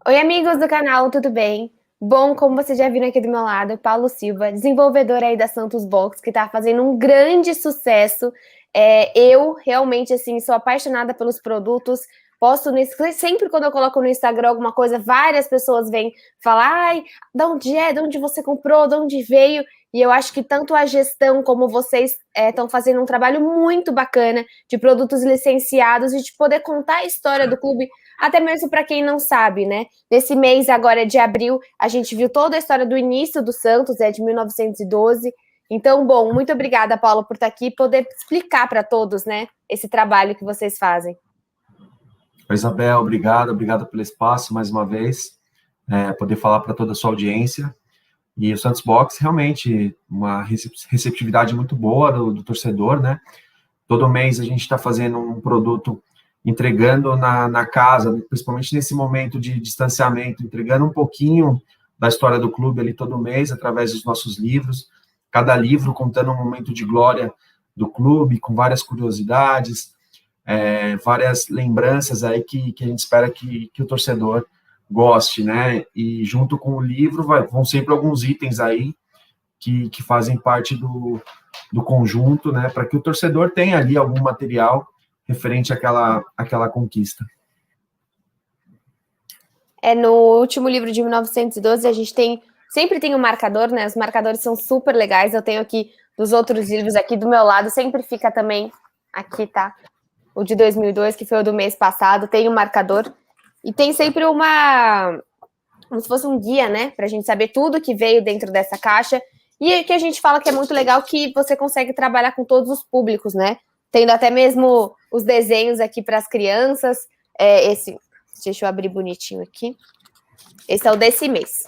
Oi, amigos do canal, tudo bem? Bom, como vocês já viram aqui do meu lado, Paulo Silva, desenvolvedor aí da Santos Box, que tá fazendo um grande sucesso. Eu realmente, assim, sou apaixonada pelos produtos, posto sempre quando eu coloco no Instagram alguma coisa, várias pessoas vêm falar, ai, de onde é, de onde você comprou, de onde veio, e eu acho que tanto a gestão como vocês estão fazendo um trabalho muito bacana de produtos licenciados e de poder contar a história do clube, até mesmo para quem não sabe, né? Nesse mês agora de abril, a gente viu toda a história do início do Santos, de 1912. Então, bom, muito obrigada, Paula, por estar aqui e poder explicar para todos, né, esse trabalho que vocês fazem. Isabel, obrigado pelo espaço mais uma vez, poder falar para toda a sua audiência. E o Santos Box, realmente, uma receptividade muito boa do torcedor, né? Todo mês a gente está fazendo um produto, entregando na casa, principalmente nesse momento de distanciamento, entregando um pouquinho da história do clube ali todo mês, através dos nossos livros. Cada livro contando um momento de glória do clube, com várias curiosidades, várias lembranças aí que a gente espera que o torcedor goste, né? E junto com o livro vão sempre alguns itens aí que fazem parte do conjunto, né? Para que o torcedor tenha ali algum material referente àquela conquista. No último livro de 1912, a gente sempre tem um marcador, né? Os marcadores são super legais. Eu tenho aqui dos outros livros aqui do meu lado, sempre fica também aqui, tá? O de 2002, que foi o do mês passado, tem um marcador. E tem sempre como se fosse um guia, né? Pra gente saber tudo que veio dentro dessa caixa. E que a gente fala que é muito legal que você consegue trabalhar com todos os públicos, né? Tendo até mesmo os desenhos aqui para as crianças. Deixa eu abrir bonitinho aqui. Esse é o desse mês.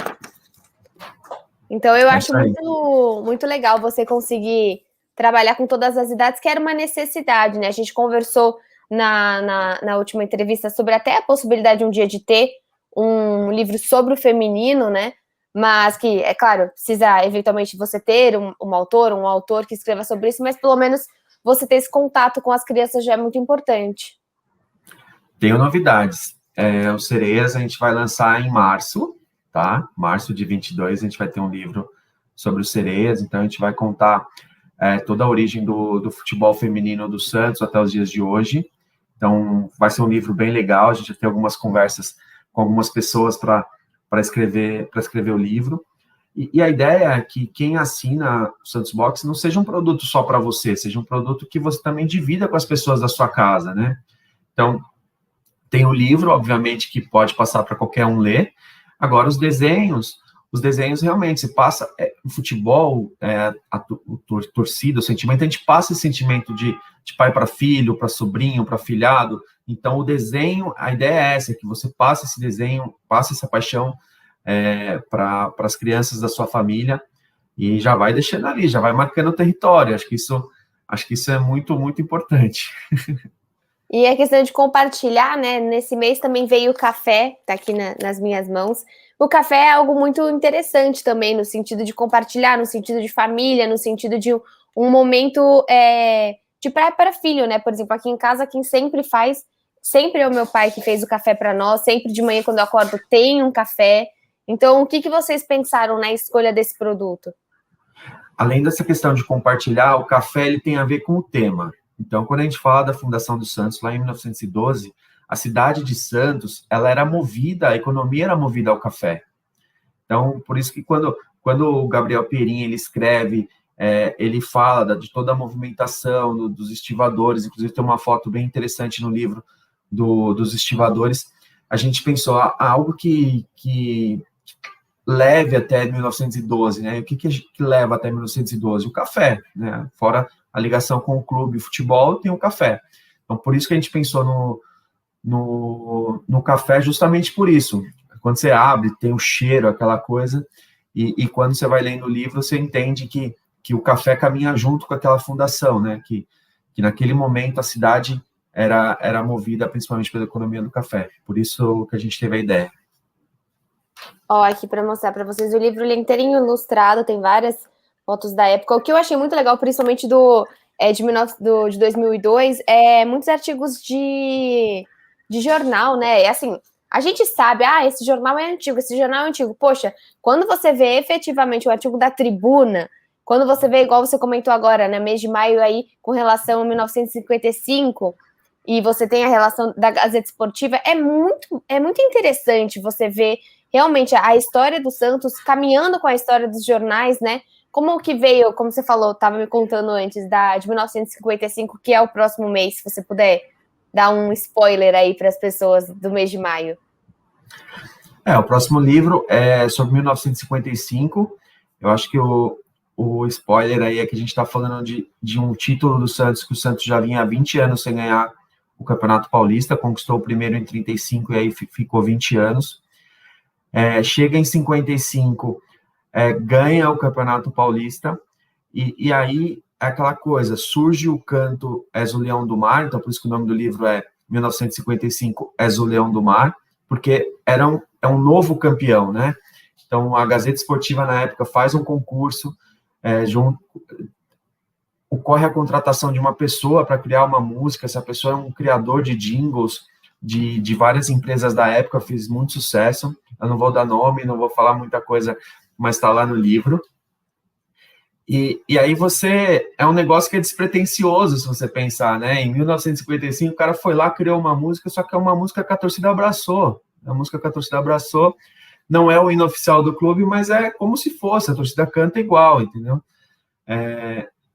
Então, eu acho muito, muito legal você conseguir trabalhar com todas as idades, que era uma necessidade, né? A gente conversou na última entrevista sobre até a possibilidade um dia de ter um livro sobre o feminino, né? Mas que, é claro, precisa eventualmente você ter um autor que escreva sobre isso, mas pelo menos você ter esse contato com as crianças já é muito importante. Tenho novidades. O Sereias a gente vai lançar em março, tá? Março de 22 a gente vai ter um livro sobre o Sereias, então a gente vai contar toda a origem do futebol feminino do Santos até os dias de hoje. Então, vai ser um livro bem legal, a gente vai ter algumas conversas com algumas pessoas para escrever o livro. E a ideia é que quem assina o Santos Box não seja um produto só para você, seja um produto que você também divida com as pessoas da sua casa, né? Então, tem o livro, obviamente, que pode passar para qualquer um ler. Agora, os desenhos realmente, você passa o futebol, a torcida, o sentimento, a gente passa esse sentimento de pai para filho, para sobrinho, para filhado. Então, o desenho, a ideia é essa, que você passe esse desenho, passe essa paixão para as crianças da sua família e já vai deixando ali, já vai marcando o território. Acho que isso é muito, muito importante. E a questão de compartilhar, né? Nesse mês também veio o café, tá aqui nas minhas mãos. O café é algo muito interessante também, no sentido de compartilhar, no sentido de família, no sentido de um momento de pai para filho, né? Por exemplo, aqui em casa, quem sempre faz, sempre é o meu pai que fez o café para nós, sempre de manhã, quando eu acordo, tem um café. Então, o que vocês pensaram na escolha desse produto? Além dessa questão de compartilhar, o café ele tem a ver com o tema. Então, quando a gente fala da fundação do Santos, lá em 1912, a cidade de Santos, a economia era movida ao café. Então, por isso que quando o Gabriel Perin ele escreve, ele fala de toda a movimentação dos estivadores, inclusive tem uma foto bem interessante no livro dos estivadores, a gente pensou algo que leve até 1912, né? O que leva até 1912? O café, né? Fora a ligação com o clube, o futebol, tem o café. Então, por isso que a gente pensou no café, justamente por isso. Quando você abre, tem o cheiro, aquela coisa, e quando você vai lendo o livro, você entende que o café caminha junto com aquela fundação, né? Que naquele momento a cidade era movida principalmente pela economia do café. Por isso que a gente teve a ideia. Ó, aqui para mostrar para vocês o livro, ele é inteirinho ilustrado, tem várias fotos da época. O que eu achei muito legal, principalmente de 2002, muitos artigos de jornal, né? Assim, A gente sabe, esse jornal é antigo, esse jornal é antigo. Poxa, quando você vê efetivamente o artigo da Tribuna, quando você vê, igual você comentou agora, né, mês de maio aí, com relação a 1955, e você tem a relação da Gazeta Esportiva, é muito interessante você ver realmente a história do Santos caminhando com a história dos jornais, né? Como que veio, como você falou, estava me contando antes, de 1955, que é o próximo mês, se você puder dar um spoiler aí para as pessoas do mês de maio. O próximo livro é sobre 1955. Eu acho que o spoiler aí é que a gente está falando de um título do Santos, que o Santos já vinha há 20 anos sem ganhar o Campeonato Paulista, conquistou o primeiro em 35 e aí ficou 20 anos. Chega em 55, ganha o Campeonato Paulista, e aí é aquela coisa, surge o canto És o Leão do Mar, então por isso que o nome do livro é 1955, És o Leão do Mar, porque é um novo campeão, né? Então a Gazeta Esportiva na época faz um concurso, ocorre a contratação de uma pessoa para criar uma música, essa pessoa é um criador de jingles de várias empresas da época, fez muito sucesso, eu não vou dar nome, não vou falar muita coisa, mas está lá no livro. E aí é um negócio que é despretensioso, se você pensar, né? Em 1955, o cara foi lá, criou uma música, só que é uma música que a torcida abraçou. É uma música que a torcida abraçou, não é o hino oficial do clube, mas é como se fosse, a torcida canta igual, entendeu?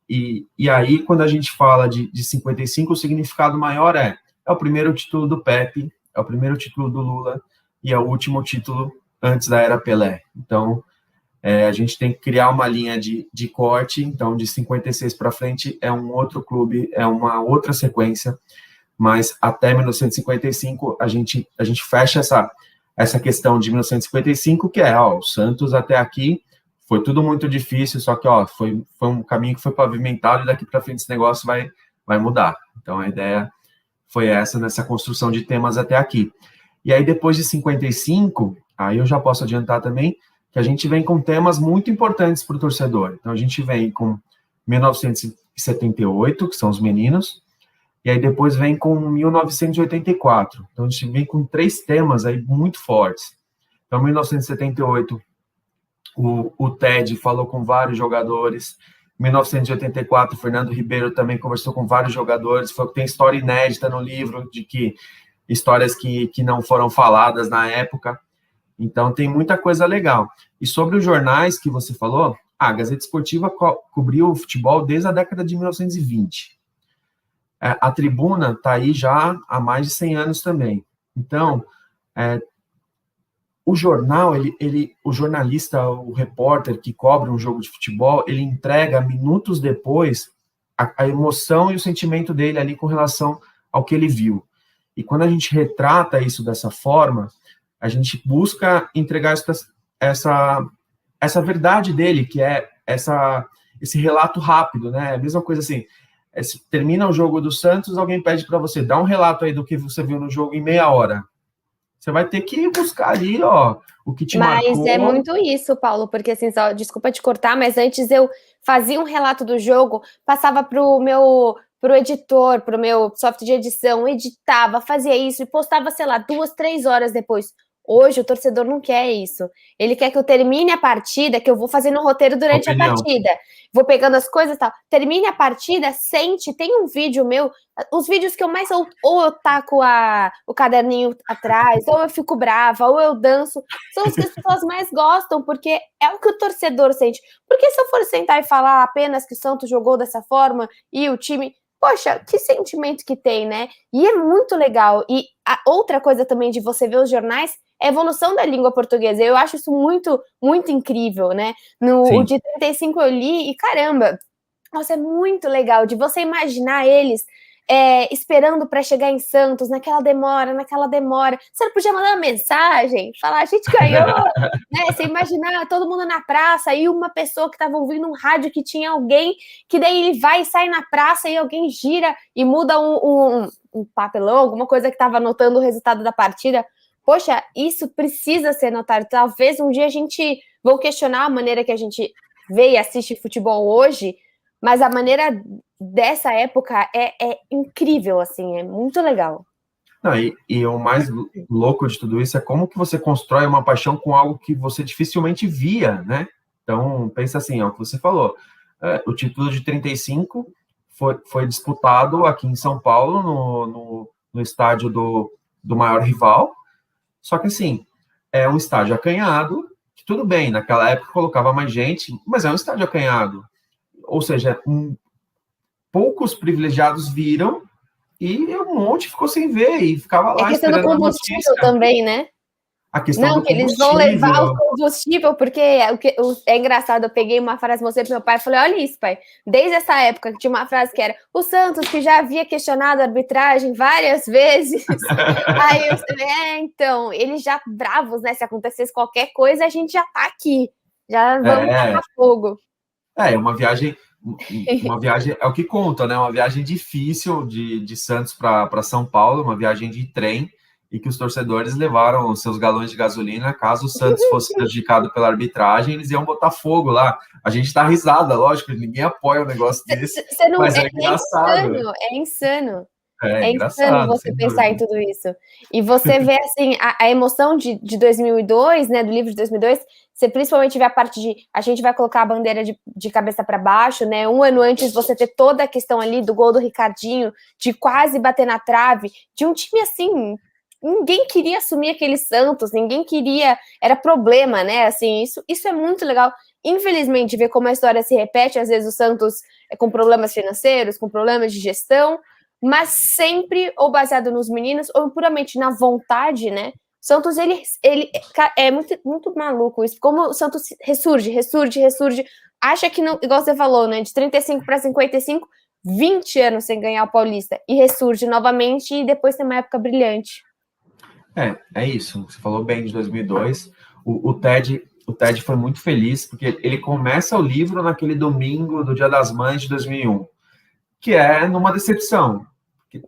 E aí, quando a gente fala de 55, o significado maior é o primeiro título do Pepe, é o primeiro título do Lula e é o último título antes da era Pelé. Então, a gente tem que criar uma linha de corte, então de 56 para frente é um outro clube, é uma outra sequência, mas até 1955 a gente fecha essa questão de 1955, que o Santos até aqui foi tudo muito difícil, só que foi um caminho que foi pavimentado e daqui para frente esse negócio vai mudar. Então a ideia foi essa nessa construção de temas até aqui. E aí depois de 55, aí eu já posso adiantar também, que a gente vem com temas muito importantes para o torcedor. Então, a gente vem com 1978, que são os meninos, e aí depois vem com 1984. Então, a gente vem com 3 temas aí muito fortes. Então, 1978, o Ted falou com vários jogadores. 1984, Fernando Ribeiro também conversou com vários jogadores. Tem história inédita no livro, histórias que não foram faladas na época. Então, tem muita coisa legal. E sobre os jornais que você falou, a Gazeta Esportiva cobriu o futebol desde a década de 1920. A Tribuna está aí já há mais de 100 anos também. Então, o jornal, o jornalista, o repórter que cobre um jogo de futebol, ele entrega minutos depois a emoção e o sentimento dele ali com relação ao que ele viu. E quando a gente retrata isso dessa forma, a gente busca entregar essa verdade dele, que é esse relato rápido, né? A mesma coisa assim, termina o jogo do Santos, alguém pede para você, dá um relato aí do que você viu no jogo em meia hora. Você vai ter que buscar ali, o que te marcou. Mas é muito isso, Paulo, porque assim, desculpa te cortar, mas antes eu fazia um relato do jogo, passava pro editor, pro meu software de edição, editava, fazia isso e postava, sei lá, 2, 3 horas depois. Hoje o torcedor não quer isso. Ele quer que eu termine a partida, que eu vou fazendo o roteiro durante a partida. Vou pegando as coisas e tal. Termine a partida, sente, tem um vídeo meu, os vídeos que eu mais ou eu taco o caderninho atrás, ou eu fico brava, ou eu danço, são os que as pessoas mais gostam, porque é o que o torcedor sente. Porque se eu for sentar e falar apenas que o Santos jogou dessa forma e o time... Poxa, que sentimento que tem, né? E é muito legal. E a outra coisa também de você ver os jornais é a evolução da língua portuguesa. Eu acho isso muito, muito incrível, né? O de 35 eu li e, caramba, nossa, é muito legal de você imaginar eles esperando para chegar em Santos, naquela demora. Você não podia mandar uma mensagem, falar, a gente ganhou, né? Você imaginar todo mundo na praça e uma pessoa que estava ouvindo um rádio que tinha alguém, que daí ele vai e sai na praça e alguém gira e muda um papelão, alguma coisa que estava anotando o resultado da partida. Poxa, isso precisa ser notado. Talvez um dia a gente vou questionar a maneira que a gente vê e assiste futebol hoje, mas a maneira dessa época é incrível, assim, é muito legal. Não, e o mais louco de tudo isso é como que você constrói uma paixão com algo que você dificilmente via, né? Então, pensa assim, é o que você falou. O título de 35 foi disputado aqui em São Paulo, no estádio do maior rival. Só que, assim, é um estádio acanhado, que tudo bem, naquela época colocava mais gente, mas é um estádio acanhado. Ou seja, poucos privilegiados viram e um monte ficou sem ver e ficava É lá questão do esperando a combustível notícia. também, né? A questão Não, do que eles vão levar o combustível. combustível, porque é engraçado, eu peguei uma frase, mostrei pro meu pai e falei, olha isso, pai, desde essa época que tinha uma frase que era, o Santos, que já havia questionado a arbitragem várias vezes, aí eu falei, então, eles já bravos, né, se acontecesse qualquer coisa, a gente já tá aqui, já vamos É, tacar fogo. uma viagem é o que conta, né? Uma viagem difícil de Santos para São Paulo, uma viagem de trem, e que os torcedores levaram os seus galões de gasolina. Caso o Santos fosse prejudicado pela arbitragem, eles iam botar fogo lá. A gente dá risada, lógico, ninguém apoia um negócio desse, Você não, mas é engraçado. é insano. É É insano engraçado, você sem pensar em dúvida. tudo isso. E você vê, assim, a emoção de 2002, né, do livro de 2002, você principalmente vê a parte de, a gente vai colocar a bandeira de cabeça para baixo, né, um ano antes você ter toda a questão ali do gol do Ricardinho, de quase bater na trave, de um time, assim, ninguém queria assumir aquele Santos, ninguém queria, era problema, né, assim, isso é muito legal. Infelizmente, ver como a história se repete, às vezes o Santos é com problemas financeiros, com problemas de gestão, mas sempre ou baseado nos meninos ou puramente na vontade, né? O Santos, ele é muito, muito maluco isso. Como o Santos ressurge, acha que não, igual você falou, né? De 35 para 55, 20 anos sem ganhar o Paulista e ressurge novamente e depois tem uma época brilhante. É isso. Você falou bem de 2002. O Ted foi muito feliz porque ele começa o livro naquele domingo do Dia das Mães de 2001, que é numa decepção.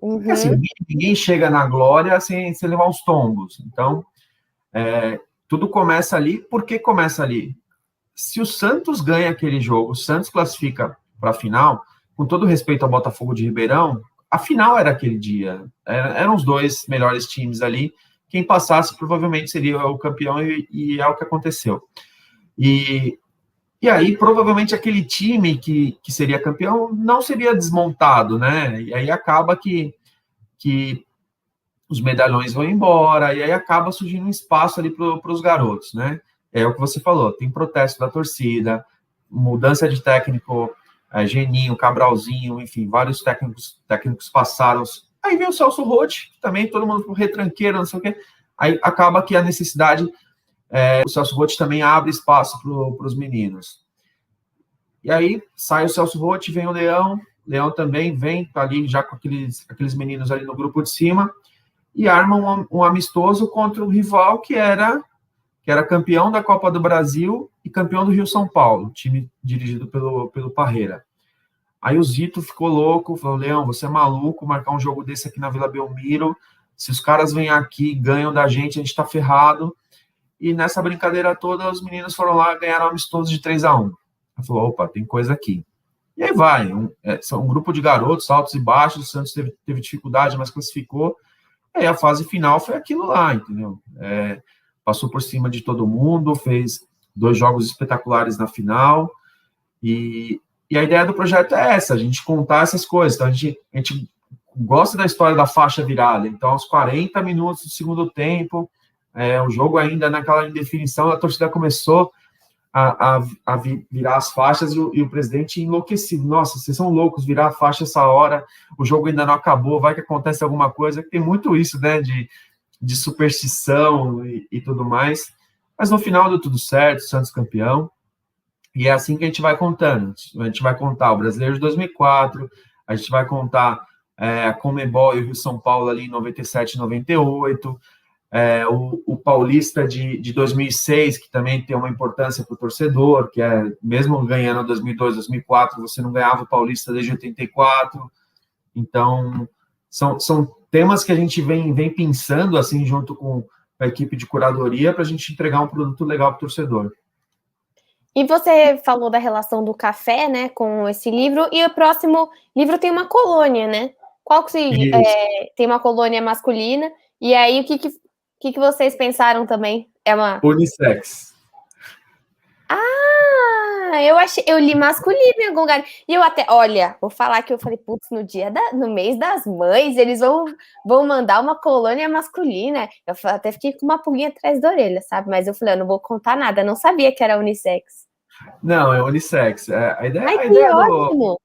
Porque assim, ninguém chega na glória sem levar uns tombos. Então, tudo começa ali. Por que começa ali? Se o Santos ganha aquele jogo, o Santos classifica para a final, com todo respeito ao Botafogo de Ribeirão, a final era aquele dia. Eram os dois melhores times ali. Quem passasse provavelmente seria o campeão e é o que aconteceu. E aí, provavelmente, aquele time que seria campeão não seria desmontado, né? E aí acaba que os medalhões vão embora, e aí acaba surgindo um espaço ali para os garotos, né? É o que você falou, tem protesto da torcida, mudança de técnico, Geninho, Cabralzinho, enfim, vários técnicos passaram. Aí vem o Celso Roth, também todo mundo retranqueiro, não sei o quê. Aí acaba que a necessidade, o Celso Roth também abre espaço para os meninos. E aí sai o Celso Roth, vem o Leão também vem, tá ali já com aqueles meninos ali no grupo de cima, e arma um amistoso contra o rival que era campeão da Copa do Brasil e campeão do Rio-São Paulo, time dirigido pelo Parreira. Aí o Zito ficou louco, falou, Leão, você é maluco marcar um jogo desse aqui na Vila Belmiro, se os caras vêm aqui ganham da gente tá ferrado. E nessa brincadeira toda, os meninos foram lá, ganharam amistoso de 3-1. Ele falou, opa, tem coisa aqui. E aí vai, são um grupo de garotos, altos e baixos, o Santos teve dificuldade, mas classificou. E aí a fase final foi aquilo lá, entendeu? Passou por cima de todo mundo, fez 2 jogos espetaculares na final, e a ideia do projeto é essa, a gente contar essas coisas. Então, a gente gosta da história da faixa virada, então aos 40 minutos do segundo tempo, o jogo ainda naquela indefinição, a torcida começou a virar as faixas e o presidente enlouquecido. Nossa, vocês são loucos, virar a faixa essa hora, o jogo ainda não acabou, vai que acontece alguma coisa. Tem muito isso, né, de superstição e tudo mais. Mas no final deu tudo certo, Santos campeão. E é assim que a gente vai contando. A gente vai contar o Brasileiro de 2004, a gente vai contar a Conmebol e o Rio São Paulo ali em 97 e 98, o Paulista de 2006, que também tem uma importância para o torcedor, que é, mesmo ganhando 2002, 2004, você não ganhava o Paulista desde 84. Então, são temas que a gente vem pensando, assim, junto com a equipe de curadoria, para a gente entregar um produto legal para o torcedor. E você falou da relação do café, né, com esse livro, e o próximo livro tem uma colônia, né? Qual que Isso. tem uma colônia masculina, e aí o que vocês pensaram também? É uma... Unissex. Eu li masculino em algum lugar. E eu até, olha, vou falar que eu falei, putz, no mês das mães, eles vão mandar uma colônia masculina. Eu até fiquei com uma pulguinha atrás da orelha, sabe? Mas eu falei, eu não vou contar nada, eu não sabia que era unissex. Não, é unissex. A ideia, Ai, a que ideia ótimo!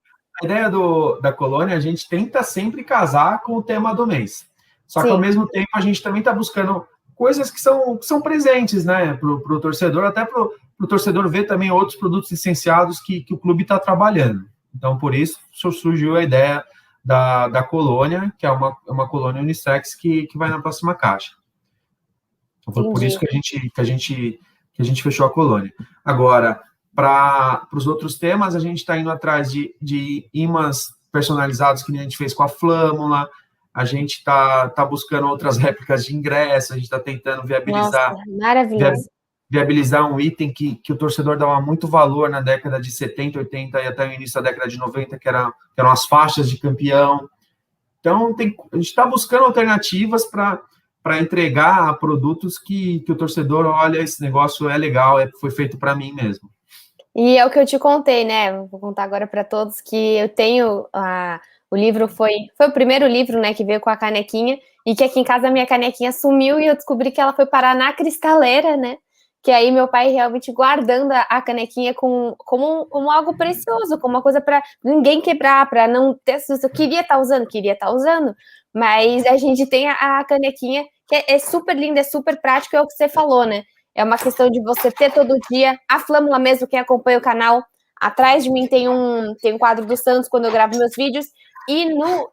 da colônia, a gente tenta sempre casar com o tema do mês. Só que, ao Sim, mesmo tempo, a gente também está buscando coisas que são presentes, né, para o torcedor, até para o torcedor ver também outros produtos licenciados que o clube está trabalhando. Então, por isso, surgiu a ideia da colônia, que é uma colônia unissex que vai na próxima caixa. Então, foi por isso entendi. que a gente fechou a colônia. Agora, para os outros temas, a gente está indo atrás de imãs personalizados, que nem a gente fez com a Flâmula, a gente está buscando outras réplicas de ingresso, a gente está tentando Nossa, viabilizar, maravilhoso. viabilizar um item que o torcedor dava muito valor na década de 70, 80 e até o início da década de 90, que eram as faixas de campeão. Então, a gente está buscando alternativas para entregar produtos que o torcedor olha, esse negócio é legal, foi feito para mim mesmo. E é o que eu te contei, né? Vou contar agora para todos que eu tenho o livro foi o primeiro livro, né, que veio com a canequinha, e que aqui em casa a minha canequinha sumiu e eu descobri que ela foi parar na cristaleira, né? Que aí meu pai realmente guardando a canequinha como algo precioso, como uma coisa para ninguém quebrar, para não ter susto. Eu queria estar usando, mas a gente tem a canequinha que é super linda, é super prático, é o que você falou, né? É uma questão de você ter todo dia. A Flâmula mesmo, quem acompanha o canal, atrás de mim tem um quadro do Santos quando eu gravo meus vídeos. E no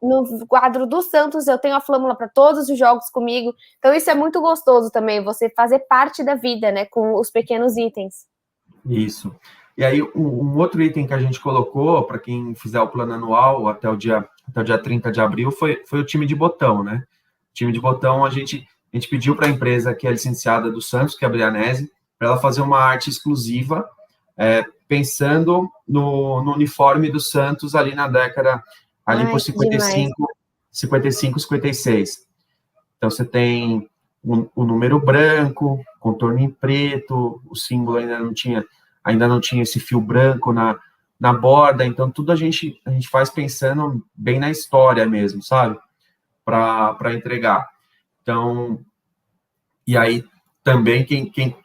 quadro do Santos eu tenho a Flâmula para todos os jogos comigo. Então isso é muito gostoso também, você fazer parte da vida, né, com os pequenos itens. Isso. E aí, um outro item que a gente colocou, para quem fizer o plano anual até o dia 30 de abril, foi o time de botão, né? O time de botão, a gente pediu para a empresa que é licenciada do Santos, que é a Brianese, para ela fazer uma arte exclusiva, pensando no uniforme do Santos ali na década, ali Ai, por que demais. 56. Então, você tem o número branco, contorno em preto, o símbolo ainda não tinha esse fio branco na borda, então tudo a gente faz pensando bem na história mesmo, sabe? Para entregar. Então, e aí também quem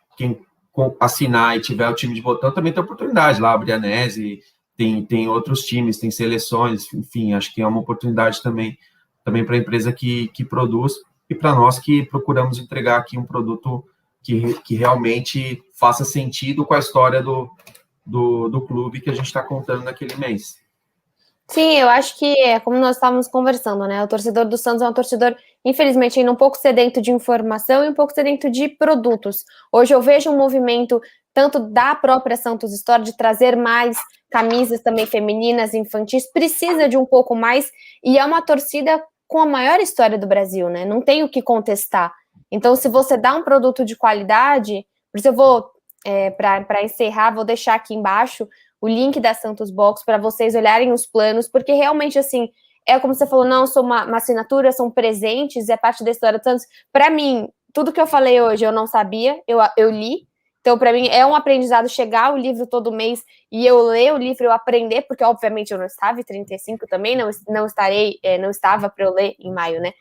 assinar e tiver o time de botão também tem oportunidade lá, a Brianese, tem outros times, tem seleções, enfim, acho que é uma oportunidade também para a empresa que produz e para nós que procuramos entregar aqui um produto que realmente faça sentido com a história do clube que a gente está contando naquele mês. Sim, eu acho que é como nós estávamos conversando, né? O torcedor do Santos é um torcedor, infelizmente, ainda um pouco sedento de informação e um pouco sedento de produtos. Hoje eu vejo um movimento tanto da própria Santos Store de trazer mais camisas também femininas, infantis, precisa de um pouco mais, e é uma torcida com a maior história do Brasil, né? Não tem o que contestar. Então, se você dá um produto de qualidade, por isso eu vou, para encerrar, vou deixar aqui embaixo o link da Santos Box para vocês olharem os planos, porque realmente, assim, é como você falou, não sou uma assinatura, são presentes, é parte da história do Santos. Para mim, tudo que eu falei hoje eu não sabia, eu li, então para mim é um aprendizado chegar o livro todo mês e eu ler o livro, eu aprender, porque obviamente eu não estava em 35 também, não estarei, não estava para eu ler em maio, né,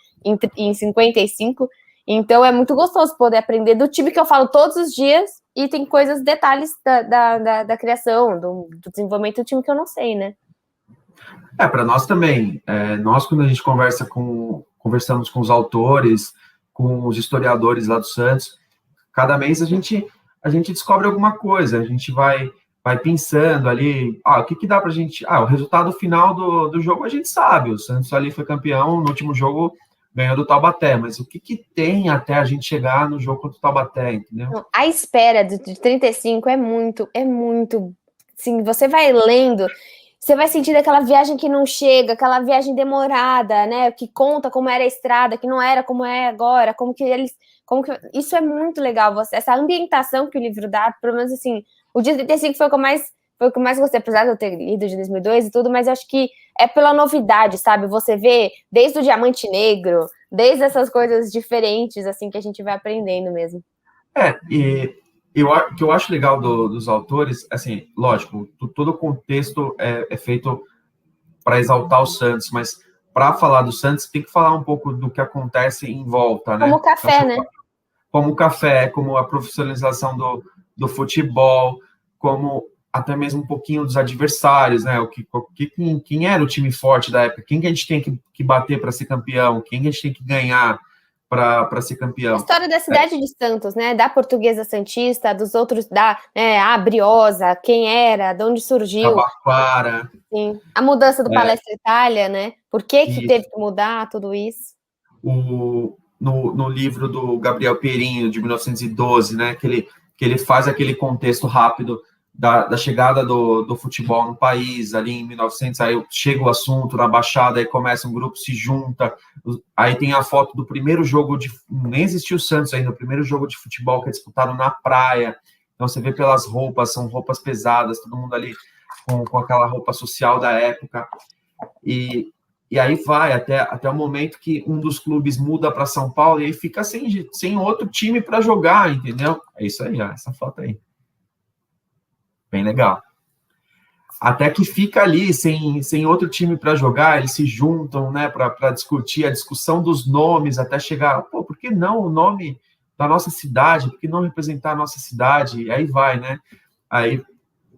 em 55, então é muito gostoso poder aprender do time que eu falo todos os dias e tem coisas, detalhes da criação, do desenvolvimento do time que eu não sei, né? Para nós também. Nós, quando a gente conversamos com os autores, com os historiadores lá do Santos, cada mês a gente descobre alguma coisa, a gente vai pensando ali, o que dá para a gente... o resultado final do jogo a gente sabe, o Santos ali foi campeão, no último jogo ganhou do Taubaté, mas o que tem até a gente chegar no jogo contra o Taubaté, entendeu? A espera de 35 é muito, sim, você vai lendo, você vai sentindo aquela viagem que não chega, aquela viagem demorada, né, que conta como era a estrada, que não era como é agora, isso é muito legal, essa ambientação que o livro dá, pelo menos assim, o dia 35 foi o que eu mais, foi o que eu mais gostei, apesar de eu ter lido de 2002 e tudo, mas eu acho que é pela novidade, sabe? Você vê desde o Diamante Negro, desde essas coisas diferentes, assim, que a gente vai aprendendo mesmo. E o que eu acho legal dos autores, assim, lógico, todo o contexto é feito para exaltar o Santos, mas para falar do Santos, tem que falar um pouco do que acontece em volta, Como né? o café, né? Como o café, como a profissionalização do futebol, como até mesmo um pouquinho dos adversários, né? Quem era o time forte da época? Quem que a gente tem que bater para ser campeão? Quem que a gente tem que ganhar para ser A campeão? história da cidade de Santos, né? Da Portuguesa Santista, dos outros, a Briosa, quem era, de onde surgiu, Tabaquara, sim. A mudança do Palestra Itália, né? Por que que e teve que mudar tudo isso? no livro do Gabriel Perinho, de 1912, né, que ele faz aquele contexto rápido da chegada do futebol no país, ali em 1900, aí chega o assunto na Baixada, aí começa um grupo, se junta, aí tem a foto do primeiro jogo nem existiu o Santos ainda, o primeiro jogo de futebol que é disputado na praia, então você vê pelas roupas, são roupas pesadas, todo mundo ali com aquela roupa social da época, e, e aí vai até o momento que um dos clubes muda para São Paulo e aí fica sem outro time para jogar, entendeu? É isso aí, ó, essa foto aí. Bem legal. Até que fica ali sem outro time para jogar, eles se juntam, né, para discutir a discussão dos nomes, até chegar, pô, por que não o nome da nossa cidade? Por que não representar a nossa cidade? E aí vai, né? Aí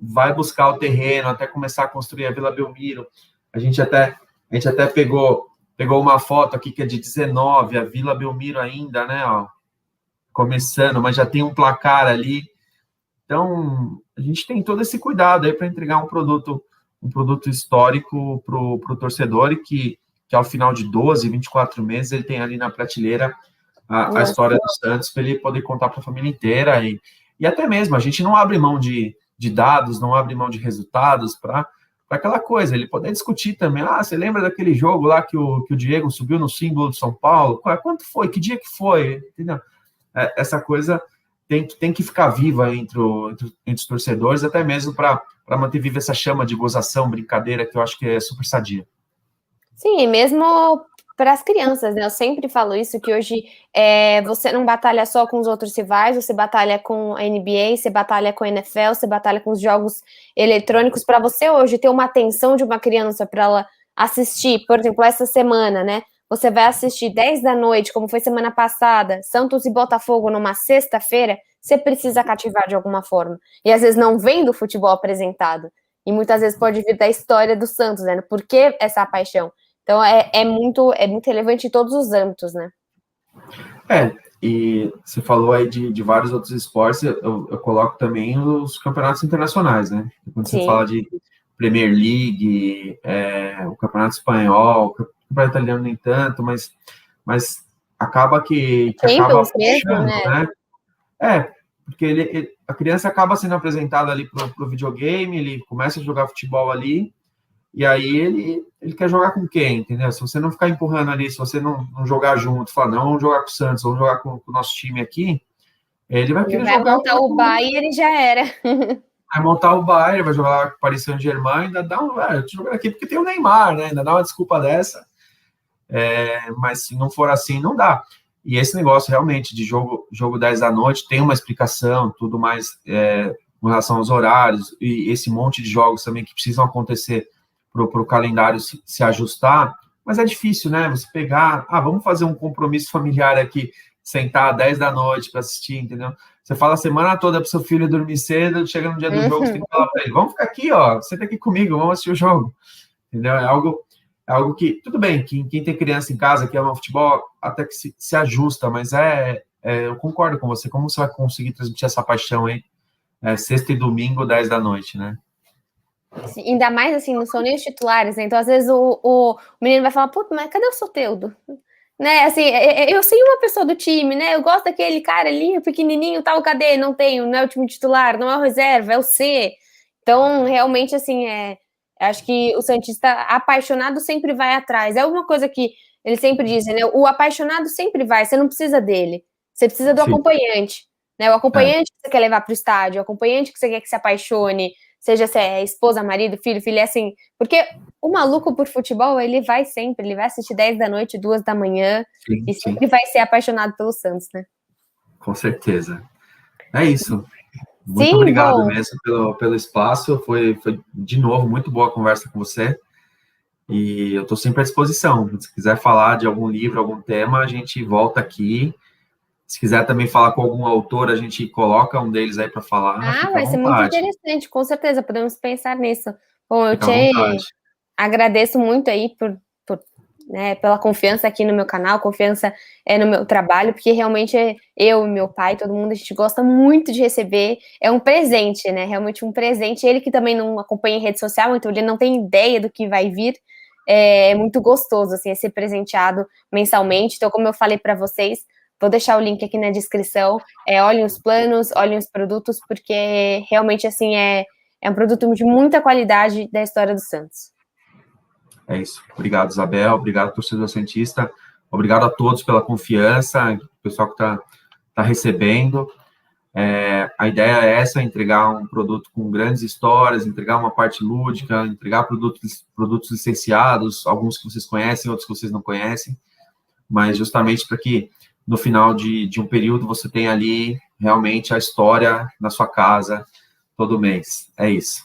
vai buscar o terreno, até começar a construir a Vila Belmiro. A gente até pegou uma foto aqui que é de 19, a Vila Belmiro ainda, né, ó, começando, mas já tem um placar ali. Então, a gente tem todo esse cuidado aí para entregar um produto histórico para o torcedor e que ao final de 12, 24 meses ele tem ali na prateleira a história do Santos para ele poder contar para a família inteira e até mesmo a gente não abre mão de dados, não abre mão de resultados para aquela coisa, ele poder discutir também, você lembra daquele jogo lá que o Diego subiu no símbolo de São Paulo? Quanto foi? Que dia que foi? Entendeu? Essa coisa tem que ficar viva entre os torcedores, até mesmo para manter viva essa chama de gozação, brincadeira, que eu acho que é super sadia. Sim, e mesmo para as crianças, né? Eu sempre falo isso, que hoje você não batalha só com os outros rivais, você batalha com a NBA, você batalha com a NFL, você batalha com os jogos eletrônicos, para você hoje ter uma atenção de uma criança para ela assistir, por exemplo, essa semana, né? Você vai assistir 10 da noite, como foi semana passada, Santos e Botafogo numa sexta-feira, você precisa cativar de alguma forma. E às vezes não vem do futebol apresentado. E muitas vezes pode vir da história do Santos, né? Por que essa paixão? Então, é muito relevante em todos os âmbitos, né? E você falou aí de vários outros esportes, eu coloco também os campeonatos internacionais, né? Quando você fala de Premier League, o Campeonato Espanhol, o Campeonato Italiano nem tanto, mas acaba que acaba puxando, né? Porque a criança acaba sendo apresentada ali pro videogame, ele começa a jogar futebol ali, e aí ele quer jogar com quem, entendeu? Se você não ficar empurrando ali, se você não jogar junto, falar, não, vamos jogar com o Santos, vamos jogar com o nosso time aqui, ele vai querer jogar... Vai montar o Bayern e já era. Vai montar o Bayern, vai jogar com o Paris Saint-Germain, ainda dá eu tô jogando aqui porque tem o Neymar, né? Ainda dá uma desculpa dessa. Mas se não for assim, não dá. E esse negócio realmente de jogo 10 da noite tem uma explicação, tudo mais com relação aos horários, e esse monte de jogos também que precisam acontecer para o calendário se ajustar, mas é difícil, né? Você pegar, vamos fazer um compromisso familiar aqui, sentar às 10 da noite para assistir, entendeu? Você fala a semana toda para o seu filho dormir cedo, chega no dia do jogo, você tem que falar para ele, vamos ficar aqui, ó, senta aqui comigo, vamos assistir o jogo, entendeu? É algo que, tudo bem, quem tem criança em casa que ama futebol, até que se ajusta, mas eu concordo com você, como você vai conseguir transmitir essa paixão aí, sexta e domingo, 10 da noite, né? Sim, ainda mais assim, não são nem os titulares, né? Então, às vezes, o menino vai falar, puta, mas cadê o Soteldo? Né, assim, eu sei uma pessoa do time, né? Eu gosto daquele cara ali, pequenininho, tal, cadê? Não tenho, não é o time titular, não é o reserva, é o C. Então, realmente, assim, acho que o santista apaixonado sempre vai atrás. É uma coisa que eles sempre dizem, né? O apaixonado sempre vai, você não precisa dele, você precisa do acompanhante, né? O acompanhante que você quer levar para o estádio, o acompanhante que você quer que se apaixone. seja se é esposa, marido, filho, filha, é assim, porque o maluco por futebol, ele vai sempre, ele vai assistir 10 da noite, 2 da manhã, Sim, e sim, sempre vai ser apaixonado pelo Santos, né? com certeza. É isso. Muito Sim, obrigado bom, mesmo pelo espaço. Foi, de novo, muito boa a conversa com você. E eu estou sempre à disposição. Se quiser falar de algum livro, algum tema, a gente volta aqui. Se quiser também falar com algum autor, a gente coloca um deles aí para falar. Fica à vai ser muito vontade. interessante, com certeza, podemos pensar nisso. Bom, eu Fica à vontade. te agradeço muito aí né, pela confiança aqui no meu canal, confiança no meu trabalho, porque realmente eu e meu pai, todo mundo, a gente gosta muito de receber, é um presente, né, realmente um presente, ele que também não acompanha em rede social, então ele não tem ideia do que vai vir, é muito gostoso, assim, ser presenteado mensalmente, então como eu falei para vocês, vou deixar o link aqui na descrição, olhem os planos, olhem os produtos, porque realmente, assim, é um produto de muita qualidade da história do Santos. É isso. Obrigado, Isabel. Obrigado, torcedor Santista. Obrigado a todos pela confiança, o pessoal que está recebendo. A ideia é essa, entregar um produto com grandes histórias, entregar uma parte lúdica, entregar produtos licenciados, alguns que vocês conhecem, outros que vocês não conhecem, mas justamente para que no final de um período você tenha ali realmente a história na sua casa todo mês. É isso.